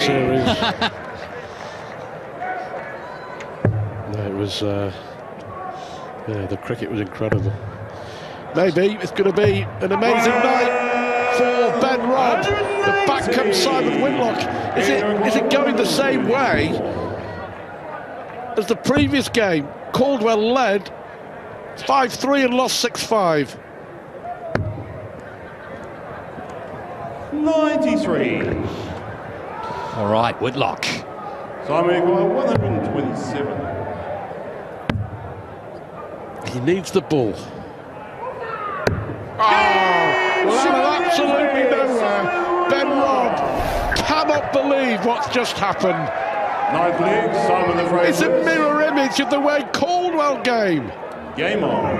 series. No, it was. Yeah, the cricket was incredible. Maybe it's going to be an amazing night for Ben Robb. The back comes Simon Whitlock. Is it going the same way as the previous game? Caldwell led 5-3 and lost 6-5. 93. All right, Whitlock. Simon Equal 127. He needs the ball. Oh, well, out of absolutely nowhere, Ben Robb cannot believe what's just happened. Ninth league, Simon the Fraser. It's a mirror image of the way Caldwell game. Game on.